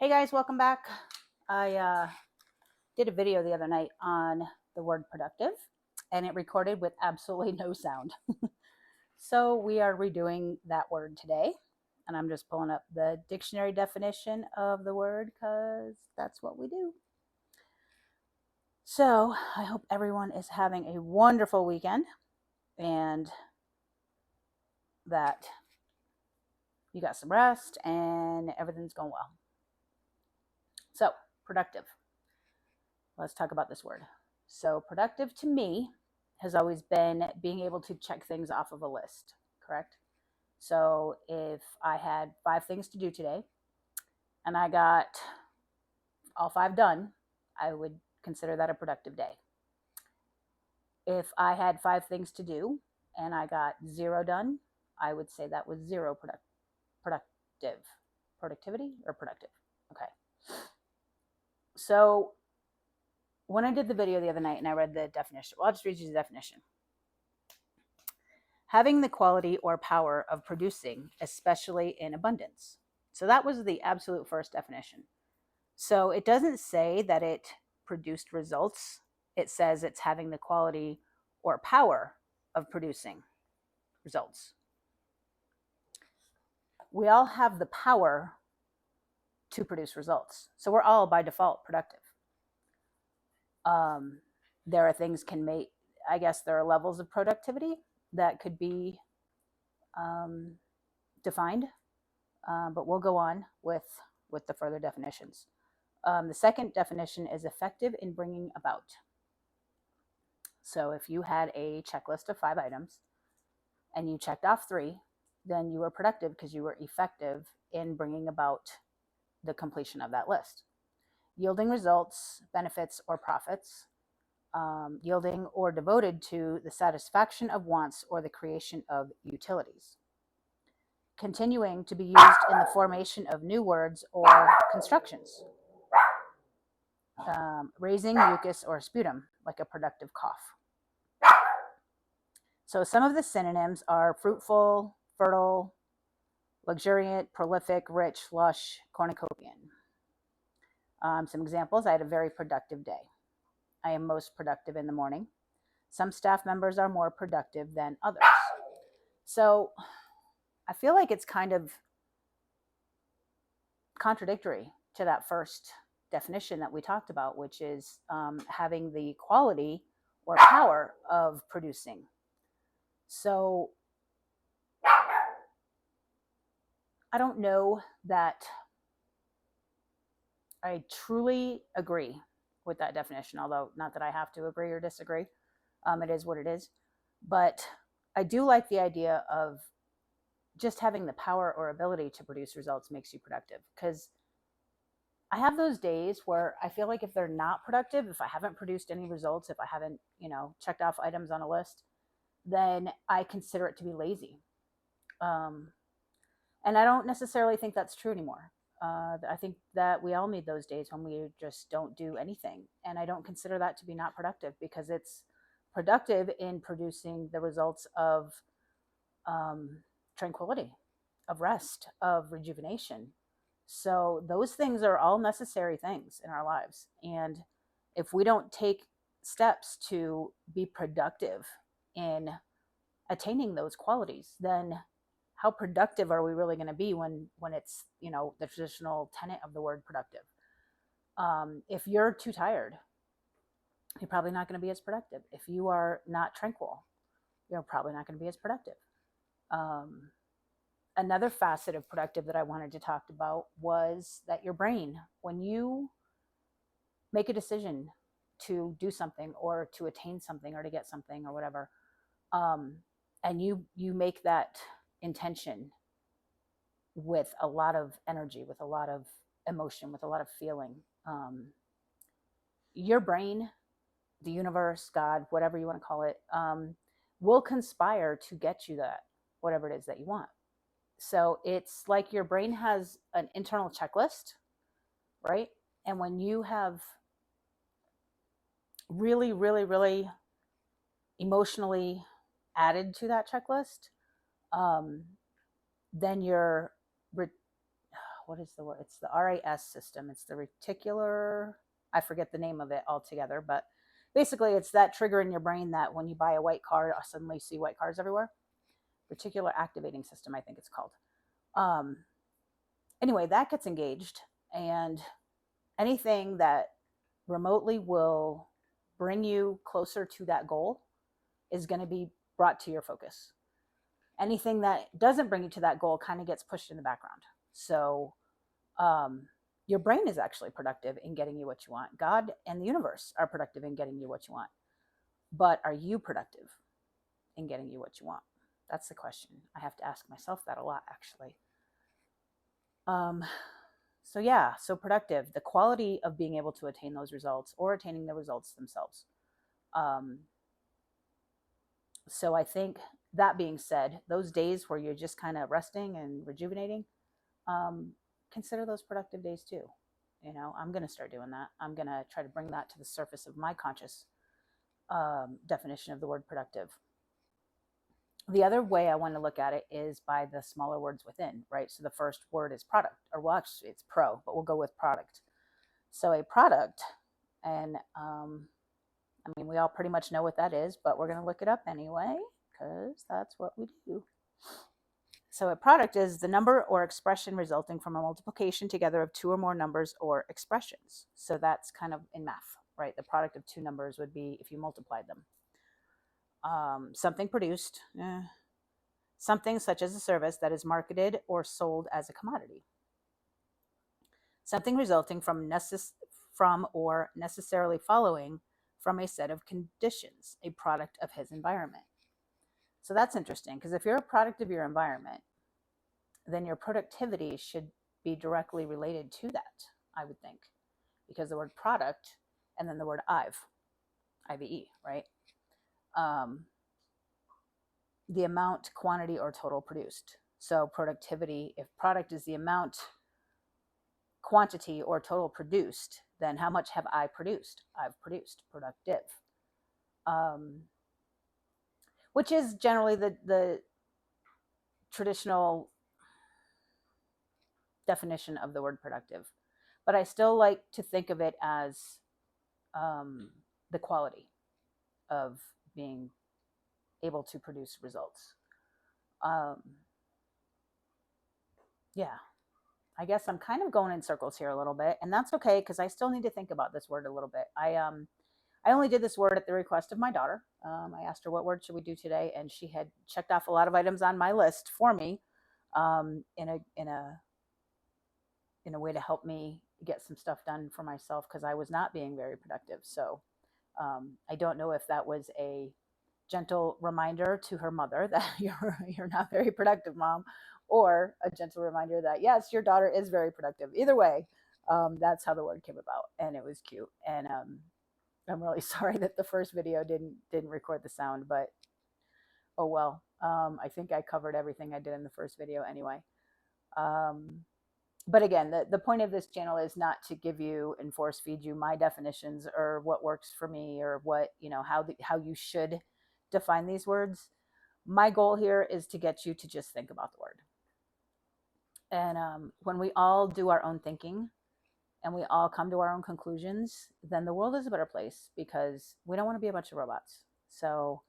Hey guys, welcome back. I did a video the other night on the word productive and it recorded with absolutely no sound. So we are redoing that word today, and I'm just pulling up the dictionary definition of the word because that's what we do. So I hope everyone is having a wonderful weekend and that you got some rest and everything's going well. So, productive. Let's talk about this word. So, productive to me has always been being able to check things off of a list, correct? So, if I had 5 things to do today and I got all 5 done, I would consider that a productive day. If I had 5 things to do and I got 0 done, I would say that was 0 productive. Productivity or productive? Okay. So, when I did the video the other night and I read the definition, well, I'll just read you the definition. Having the quality or power of producing, especially in abundance. So that was the absolute first definition. So it doesn't say that it produced results. It says it's having the quality or power of producing results. We all have the power to produce results. So we're all by default productive. There are things I guess there are levels of productivity that could be defined, but we'll go on with the further definitions. The second definition is effective in bringing about. So if you had a checklist of 5 items and you checked off 3, then you were productive because you were effective in bringing about the completion of that list. Yielding results, benefits, or profits. Yielding or devoted to the satisfaction of wants or the creation of utilities. Continuing to be used in the formation of new words or constructions. Raising mucus or sputum, like a productive cough. So some of the synonyms are fruitful, fertile, luxuriant, prolific, rich, lush, cornucopian. Some examples: I had a very productive day. I am most productive in the morning. Some staff members are more productive than others. So I feel like it's kind of contradictory to that first definition that we talked about, which is having the quality or power of producing. So I don't know that I truly agree with that definition, although not that I have to agree or disagree. It is what it is. But I do like the idea of just having the power or ability to produce results makes you productive, because I have those days where I feel like if they're not productive, if I haven't produced any results, if I haven't, checked off items on a list, then I consider it to be lazy. And I don't necessarily think that's true anymore. I think that we all need those days when we just don't do anything. And I don't consider that to be not productive, because it's productive in producing the results of tranquility, of rest, of rejuvenation. So those things are all necessary things in our lives. And if we don't take steps to be productive in attaining those qualities, then how productive are we really going to be when it's, the traditional tenet of the word productive? If you're too tired, you're probably not going to be as productive. If you are not tranquil, you're probably not going to be as productive. Another facet of productive that I wanted to talk about was that your brain, when you make a decision to do something or to attain something or to get something or whatever, and you make that intention with a lot of energy, with a lot of emotion, with a lot of feeling, your brain, the universe, God, whatever you want to call it, will conspire to get you that, whatever it is that you want. So it's like your brain has an internal checklist, right? And when you have really, really, really emotionally added to that checklist, then you're, what is the word? It's the RAS system. It's the reticular, I forget the name of it altogether, but basically it's that trigger in your brain that when you buy a white car, suddenly see white cars everywhere. Reticular activating system, I think it's called. Anyway, that gets engaged, and anything that remotely will bring you closer to that goal is going to be brought to your focus. Anything that doesn't bring you to that goal kind of gets pushed in the background. So your brain is actually productive in getting you what you want. God and the universe are productive in getting you what you want. But are you productive in getting you what you want? That's the question. I have to ask myself that a lot, actually. So productive, the quality of being able to attain those results or attaining the results themselves. So I think, that being said, those days where you're just kind of resting and rejuvenating, consider those productive days too. I'm going to start doing that. I'm going to try to bring that to the surface of my conscious definition of the word productive. The other way I want to look at it is by the smaller words within, right? So the first word is product, or well, actually it's pro, but we'll go with product. So a product, and we all pretty much know what that is, but we're going to look it up anyway, because that's what we do. So a product is the number or expression resulting from a multiplication together of two or more numbers or expressions. So that's kind of in math, right? The product of two numbers would be if you multiplied them. Something produced, something such as a service that is marketed or sold as a commodity. Something resulting from or necessarily following from a set of conditions, a product of his environment. So that's interesting, because if you're a product of your environment, then your productivity should be directly related to that, I would think, because the word product and then the word IVE, right? The amount, quantity, or total produced. So productivity, if product is the amount, quantity, or total produced, then how much have I produced? I've produced. Productive. Which is generally the traditional definition of the word productive. But I still like to think of it as the quality of being able to produce results. Yeah, I guess I'm kind of going in circles here a little bit, and that's okay, because I still need to think about this word a little bit. I only did this word at the request of my daughter. I asked her, what word should we do today? And she had checked off a lot of items on my list for me in a way to help me get some stuff done for myself, because I was not being very productive. So I don't know if that was a gentle reminder to her mother that you're not very productive, Mom, or a gentle reminder that yes, your daughter is very productive. Either way, that's how the word came about, and it was cute. And I'm really sorry that the first video didn't record the sound, but oh well. I think I covered everything I did in the first video anyway. But again, the point of this channel is not to give you and force feed you my definitions or what works for me or what, how you should define these words. My goal here is to get you to just think about the word. And when we all do our own thinking and we all come to our own conclusions, then the world is a better place, because we don't want to be a bunch of robots. So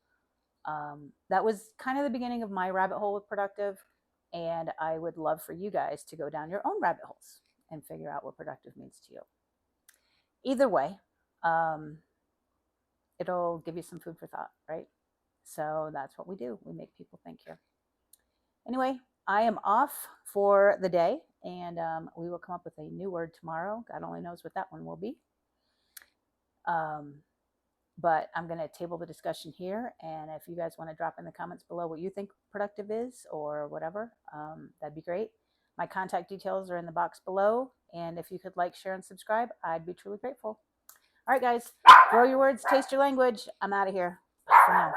that was kind of the beginning of my rabbit hole with productive. And I would love for you guys to go down your own rabbit holes and figure out what productive means to you. Either way, it'll give you some food for thought, right? So that's what we do. We make people think here. Anyway, I am off for the day, and we will come up with a new word tomorrow. God only knows what that one will be. But I'm going to table the discussion here. And if you guys want to drop in the comments below what you think productive is or whatever, that'd be great. My contact details are in the box below. And if you could like, share, and subscribe, I'd be truly grateful. All right, guys, grow your words, taste your language. I'm out of here. Bye for now.